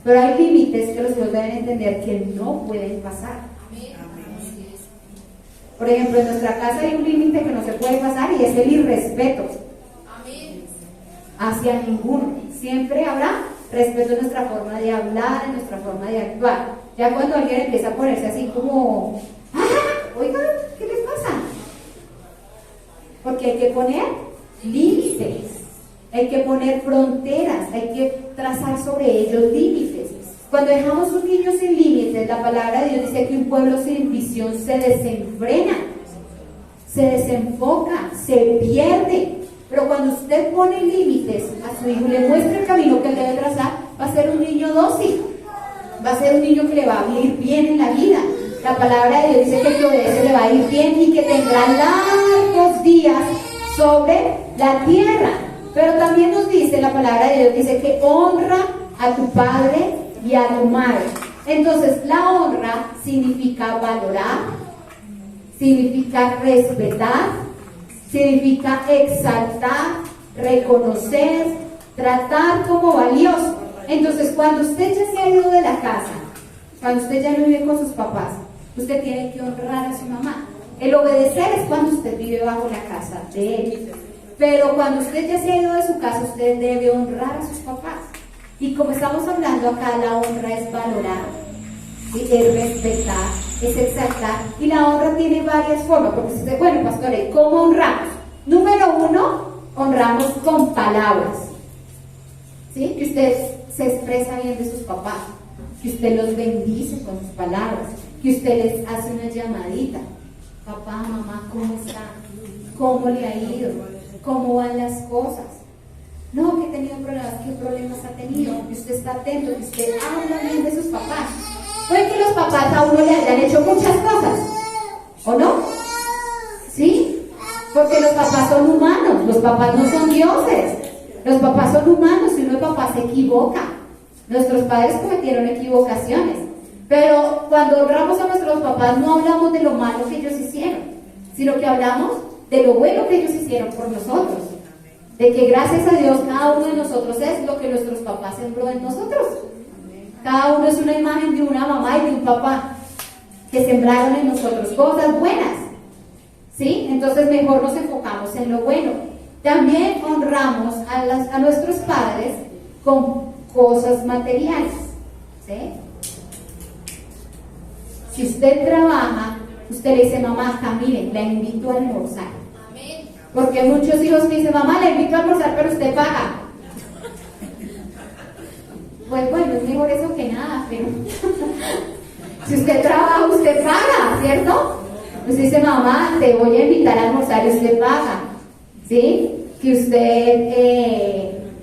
Pero hay límites que los hijos deben entender que no pueden pasar. Por ejemplo, en nuestra casa hay un límite que no se puede pasar y es el irrespeto hacia ninguno. Siempre habrá respeto en nuestra forma de hablar, en nuestra forma de actuar. Ya cuando alguien empieza a ponerse así como: oiga, ¿qué les pasa? Porque hay que poner límites, hay que poner fronteras, hay que trazar sobre ellos límites. Cuando dejamos un niño sin límites, la palabra de Dios dice que un pueblo sin visión se desenfrena, se desenfoca, se pierde. Pero cuando usted pone límites a su hijo y le muestra el camino que él debe trazar, va a ser un niño dócil, va a ser un niño que le va a ir bien en la vida. La palabra de Dios dice que el que obedece le va a ir bien y que tendrá largos días sobre la tierra. Pero también nos dice, la palabra de Dios dice que honra a tu padre y a tu madre. Entonces, la honra significa valorar, significa respetar, significa exaltar, reconocer, tratar como valioso. Entonces, cuando usted ya se ha ido de la casa, cuando usted ya no vive con sus papás, usted tiene que honrar a su mamá. El obedecer es cuando usted vive bajo la casa de él. Pero cuando usted ya se ha ido de su casa, usted debe honrar a sus papás. Y como estamos hablando acá, la honra es valorar, ¿sí? Es respetar, es exaltar. Y la honra tiene varias formas. Porque usted, bueno, pastores, ¿cómo honramos? Número uno, honramos con palabras. ¿Sí? Que usted se expresa bien de sus papás, que usted los bendice con sus palabras, que usted les hace una llamadita. Papá, mamá, ¿cómo está? ¿Cómo le ha ido? ¿Cómo van las cosas? No, que he tenido problemas. ¿Qué problemas ha tenido? Que usted está atento, que usted habla bien de sus papás. Puede que los papás a uno le hayan hecho muchas cosas, ¿o no? ¿Sí? Porque los papás son humanos, los papás no son dioses. Los papás son humanos y uno de papás se equivoca. Nuestros padres cometieron equivocaciones. Pero cuando honramos a nuestros papás no hablamos de lo malo que ellos hicieron, sino que hablamos de lo bueno que ellos hicieron por nosotros. De que gracias a Dios cada uno de nosotros es lo que nuestros papás sembró en nosotros. Cada uno es una imagen de una mamá y de un papá que sembraron en nosotros cosas buenas. ¿Sí? Entonces mejor nos enfocamos en lo bueno. También honramos a nuestros padres con cosas materiales. ¿Sí? Si usted trabaja, usted le dice, mamá, camine, la invito a almorzar. Porque muchos hijos me dicen, mamá, la invito a almorzar, pero usted paga. Pues bueno, es mejor eso que nada, pero si usted trabaja, usted paga, ¿cierto? Usted dice, mamá, te voy a invitar a almorzar y usted paga. ¿Sí? Que usted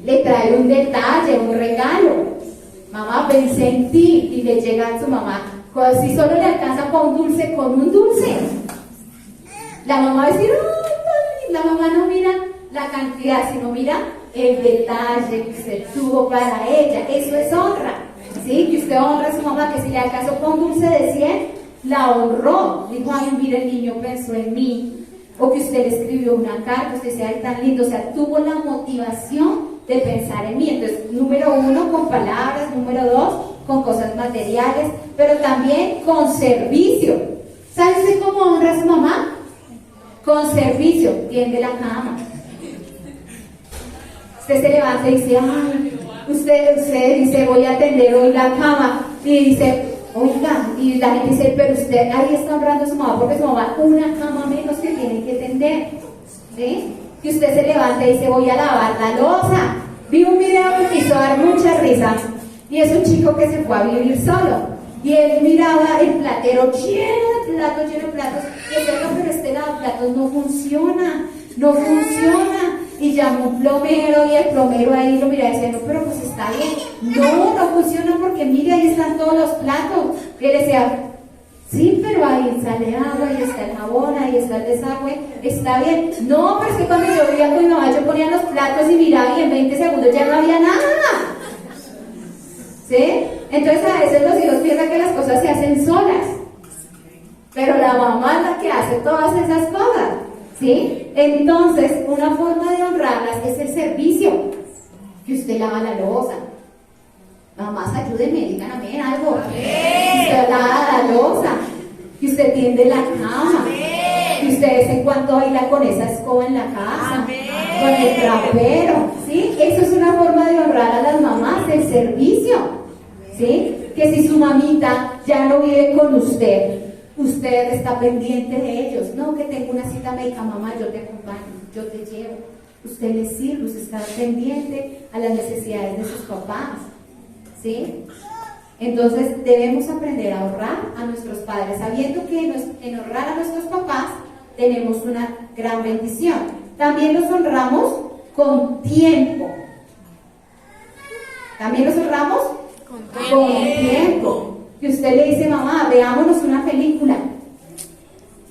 le trae un detalle, un regalo. Mamá, pensé en ti, y le llega a su mamá. Si solo le alcanza para un dulce, con un dulce. La mamá va a decir, ¡ay, la mamá no mira la cantidad, sino mira el detalle que usted tuvo para ella! Eso es honra. ¿Sí? Que usted honra a su mamá, que si le alcanzó para un dulce de 100, la honró. Dijo, ay, mira, el niño pensó en mí. O que usted le escribió una carta, usted decía, ay, tan lindo. O sea, tuvo la motivación de pensar en mí. Entonces, número uno, con palabras. Número dos, con cosas materiales. Pero también con servicio. ¿Sabe usted cómo honra a su mamá? Con servicio. Tiende la cama. Usted se levanta y dice, ay, usted dice, voy a atender hoy la cama. Y dice, oiga, y la gente dice, pero usted ahí está honrando a su mamá, porque su mamá una cama menos que tiene que tender. ¿Sí? Que usted se levanta y dice, voy a lavar la loza. Vi un video que me hizo dar mucha risa, y es un chico que se fue a vivir solo. Y él miraba el platero lleno de platos, y decía, no, pero este lavaplatos no funciona. Y llamó un plomero, y el plomero ahí lo miraba y decía, no, pero pues está bien. No funciona porque mire, ahí están todos los platos. Y él decía, sí, pero ahí sale agua, ahí está el jabón, ahí está el desagüe, está bien. No, pero es que cuando yo vivía con mi mamá, yo ponía los platos y miraba y en 20 segundos ya no había nada. ¿Sí? Entonces a veces los hijos piensan que las cosas se hacen solas, pero la mamá es la que hace todas esas cosas. ¿Sí? Entonces, una forma de honrarlas es el servicio. Que usted lava la loza. Mamás, ayúdenme, digan amén, algo. Que usted lava la loza. Que usted tiende la cama. Que usted de vez en cuando baila con esa escoba en la casa. Con el trapero. ¿Sí? Eso es una forma de honrar a las mamás, el servicio. ¿Sí? Que si su mamita ya no vive con usted está pendiente de ellos. No, que tengo una cita médica, mamá, yo te acompaño, yo te llevo. Usted les sirve, usted está pendiente a las necesidades de sus papás. ¿Sí? Entonces debemos aprender a honrar a nuestros padres, sabiendo que en honrar a nuestros papás tenemos una gran bendición. También los honramos con tiempo. También los honramos con tiempo. Que usted le dice, mamá, veámonos una película.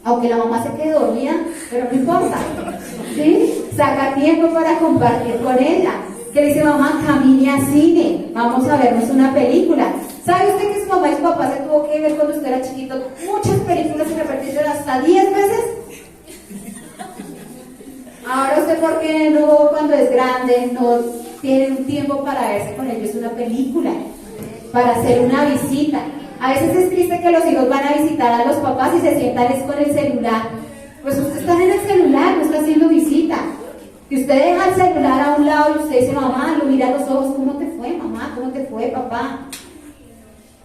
Aunque la mamá se quede dormida, pero no importa. ¿Sí? Saca tiempo para compartir con ella. Que le dice, mamá, camine a cine, vamos a vernos una película. ¿Sabe usted que su mamá y su papá se tuvo que ver cuando usted era chiquito muchas películas y repetieron hasta 10 veces? Ahora usted, ¿por qué no, cuando es grande, no tiene un tiempo para verse con ellos una película? Para hacer una visita. A veces es triste que los hijos van a visitar a los papás y se sientan con el celular. Pues usted está en el celular, no está haciendo visita. Que usted deja el celular a un lado y usted dice, mamá, lo mira a los ojos, ¿cómo te fue, mamá? ¿Cómo te fue, papá?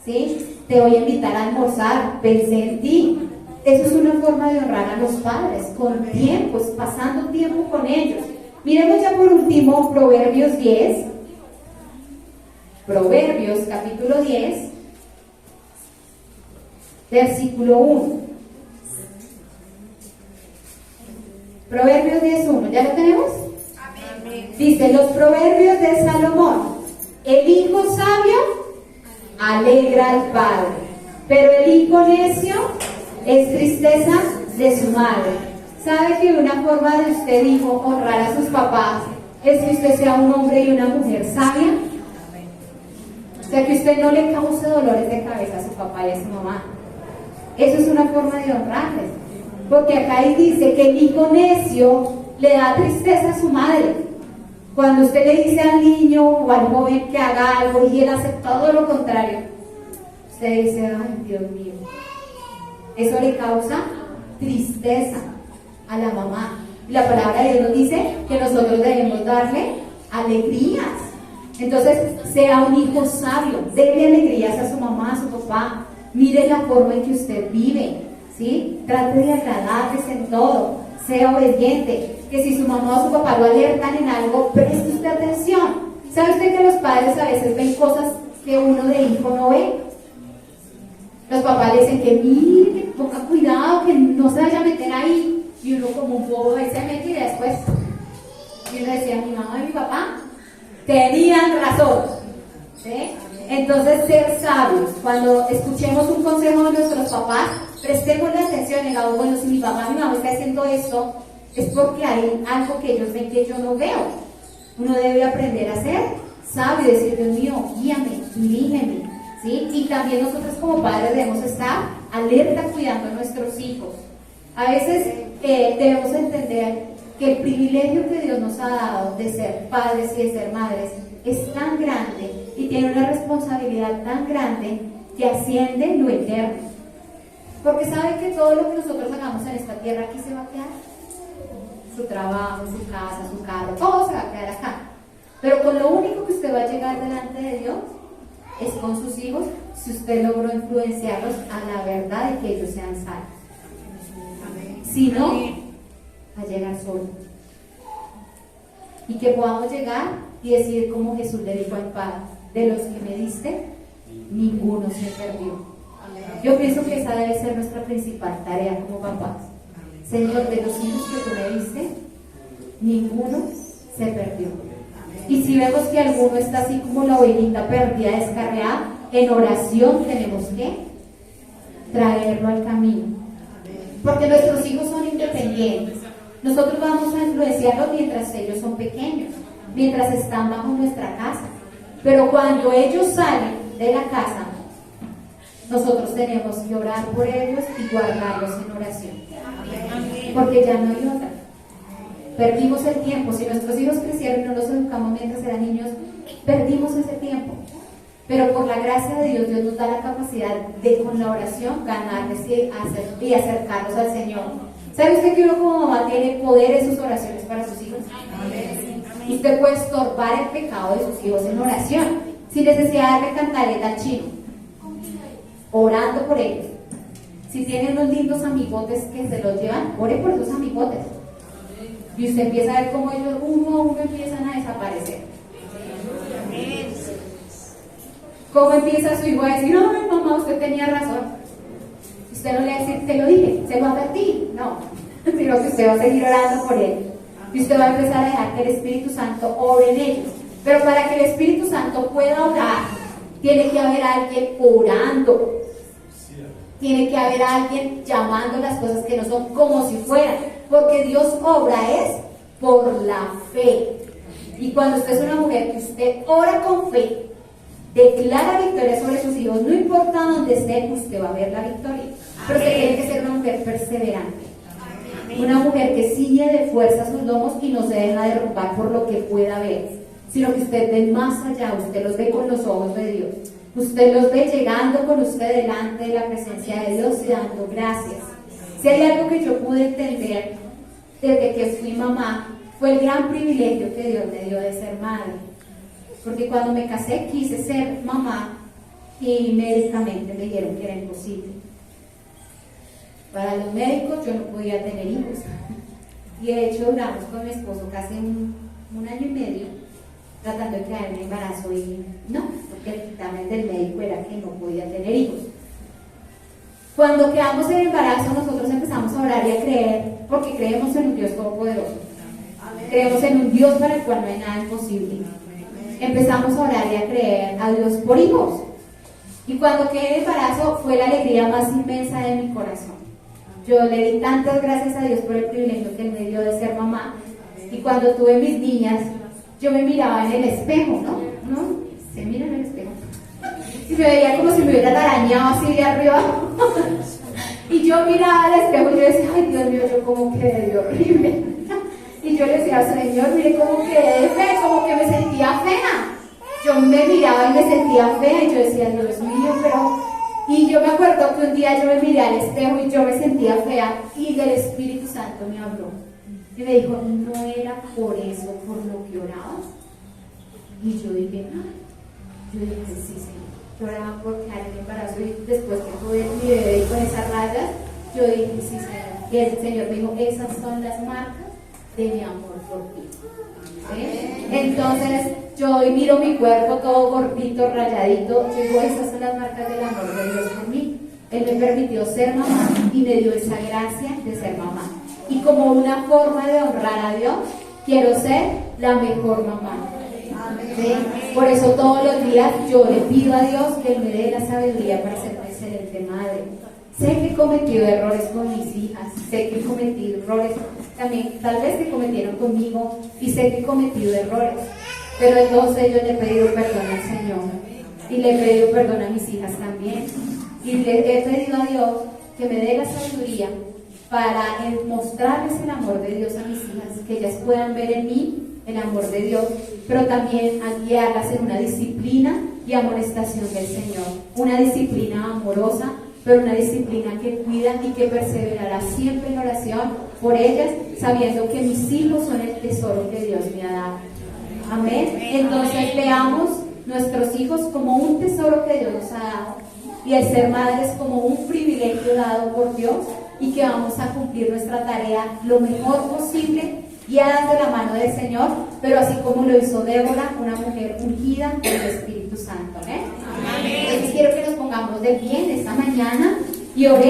¿Sí? Te voy a invitar a almorzar, pensé en ti. Eso es una forma de honrar a los padres, con tiempos, pasando tiempo con ellos. Miremos ya por último Proverbios 10. Proverbios capítulo 10, versículo 1. Proverbios 10:1, ¿ya lo tenemos? Amén. Dice, los proverbios de Salomón: el hijo sabio alegra al padre, pero el hijo necio es tristeza de su madre. ¿Sabe que una forma de usted, hijo, honrar a sus papás es que usted sea un hombre y una mujer sabia? O sea, que usted no le cause dolores de cabeza a su papá y a su mamá. Eso es una forma de honrarles. Porque acá ahí dice que el hijo necio le da tristeza a su madre. Cuando usted le dice al niño o al joven que haga algo y él hace todo lo contrario, usted dice, ay, Dios mío. Eso le causa tristeza a la mamá. Y la palabra de Dios nos dice que nosotros debemos darle alegrías. Entonces, sea un hijo sabio, déle alegrías a su mamá, a su papá. Mire la forma en que usted vive, ¿sí? Trate de agradarles en todo, sea obediente. Que si su mamá o su papá lo alertan en algo, preste usted atención. ¿Sabe usted que los padres a veces ven cosas que uno de hijo no ve? Los papás le dicen que mire, que ponga cuidado, que no se vaya a meter ahí. Y uno como un bobo ahí se mete y después. Y uno decía, mi mamá y mi papá tenían razón, ¿sí? Entonces, ser sabios. Cuando escuchemos un consejo de nuestros papás, prestemos la atención y digamos, bueno, si mi papá y mi mamá está haciendo esto, es porque hay algo que ellos ven que yo no veo. Uno debe aprender a ser sabio y decir, Dios mío, guíame, dirígeme, ¿sí? Y también nosotros como padres debemos estar alerta cuidando a nuestros hijos. A veces debemos entender que el privilegio que Dios nos ha dado de ser padres y de ser madres es tan grande y tiene una responsabilidad tan grande que asciende lo eterno. Porque sabe que todo lo que nosotros hagamos en esta tierra aquí se va a quedar. Su trabajo, su casa, su carro, todo se va a quedar acá. Pero con lo único que usted va a llegar delante de Dios es con sus hijos, si usted logró influenciarlos a la verdad de que ellos sean salvos. Si no, va a llegar solo. Y que podamos llegar y decir como Jesús le dijo al Padre, de los que me diste, ninguno se perdió. Yo pienso que esa debe ser nuestra principal tarea como papás. Señor, de los hijos que tú me diste, ninguno se perdió. Y si vemos que alguno está así como la ovejita perdida, descarriada, en oración tenemos que traerlo al camino. Porque nuestros hijos son independientes. Nosotros vamos a influenciarlos mientras ellos son pequeños, mientras están bajo nuestra casa. Pero cuando ellos salen de la casa, nosotros tenemos que orar por ellos y guardarlos en oración. Porque ya no hay otra. Perdimos el tiempo. Si nuestros hijos crecieron y no los educamos mientras eran niños, perdimos ese tiempo. Pero por la gracia de Dios, Dios nos da la capacidad de con la oración ganarles y acercarlos al Señor. ¿Sabe usted que uno como mamá tiene poder en sus oraciones para sus hijos? Y usted puede estorbar el pecado de sus hijos en oración, sin necesidad de cantarle al chino, orando por ellos. Si tienen unos lindos amigotes que se los llevan, ore por esos amigotes. Y usted empieza a ver cómo ellos uno a uno empiezan a desaparecer. ¿Cómo empieza su hijo a decir, ay mamá, usted tenía razón? Usted no le va a decir, te lo dije, se lo advertí. No, sino que usted va a seguir orando por él. Y usted va a empezar a dejar que el Espíritu Santo obre en ellos. Pero para que el Espíritu Santo pueda orar, tiene que haber alguien orando. Tiene que haber alguien llamando las cosas que no son como si fueran. Porque Dios obra es por la fe. Y cuando usted es una mujer que usted ora con fe, declara victoria sobre sus hijos, no importa dónde esté, usted va a ver la victoria. Pero usted tiene que ser una mujer perseverante. Una mujer que ciñe de fuerza sus lomos y no se deja derrumbar por lo que pueda ver, sino que usted ve más allá, usted los ve con los ojos de Dios. Usted los ve llegando con usted delante de la presencia de Dios y dando gracias. Si hay algo que yo pude entender desde que fui mamá, fue el gran privilegio que Dios me dio de ser madre. Porque cuando me casé quise ser mamá y médicamente me dijeron que era imposible. Para los médicos yo no podía tener hijos. Y de hecho duramos con mi esposo casi un año y medio tratando de crear un embarazo y no, porque el dictamen del médico era que no podía tener hijos. Cuando creamos el embarazo nosotros empezamos a orar y a creer, porque creemos en un Dios todopoderoso. Creemos en un Dios para el cual no hay nada imposible. Empezamos a orar y a creer a Dios por hijos. Y cuando quedé en embarazo fue la alegría más inmensa de mi corazón. Yo le di tantas gracias a Dios por el privilegio que Él me dio de ser mamá. Y cuando tuve mis niñas, yo me miraba en el espejo, ¿no? Se mira en el espejo. Y me veía como si me hubiera arañado así de arriba. Y yo miraba al espejo y yo decía, ay Dios mío, yo como quedé de horrible. Y yo le decía, Señor, mire cómo quedé de fea, como que me sentía fea. Yo me miraba y me sentía fea y yo decía, Dios mío, pero... Y yo me acuerdo que un día yo me miré al espejo y yo me sentía fea y el Espíritu Santo me habló. Y me dijo, ¿no era por eso por lo que orabas? Y yo dije, sí, Señor. Yo oraba por quedar en embarazo y después que tuve mi bebé con esas rayas, yo dije, sí, Señor. Y el Señor me dijo, esas son las marcas de mi amor por ti. ¿Sí? Entonces yo hoy miro mi cuerpo todo gordito, rayadito, digo, esas son las marcas del amor de Dios por mí. Él me permitió ser mamá y me dio esa gracia de ser mamá. Y como una forma de honrar a Dios, quiero ser la mejor mamá. ¿Sí? Por eso todos los días yo le pido a Dios que Él me dé la sabiduría para ser una excelente madre. Sé que he cometido errores con mis hijas, sé que he cometido errores también, tal vez que cometieron conmigo, y sé que he cometido errores, pero de todos ellos le he pedido perdón al Señor, y le he pedido perdón a mis hijas también, y le he pedido a Dios que me dé la sabiduría para mostrarles el amor de Dios a mis hijas, que ellas puedan ver en mí el amor de Dios, pero también a guiarlas en una disciplina y amonestación del Señor, una disciplina amorosa, pero una disciplina que cuida y que perseverará siempre en oración por ellas, sabiendo que mis hijos son el tesoro que Dios me ha dado. Amén. Entonces veamos nuestros hijos como un tesoro que Dios nos ha dado y el ser madres como un privilegio dado por Dios, y que vamos a cumplir nuestra tarea lo mejor posible, guiadas de la mano del Señor, pero así como lo hizo Débora, una mujer ungida por el Espíritu Santo. Entonces quiero que nos pongamos de pie en esta mañana y oremos.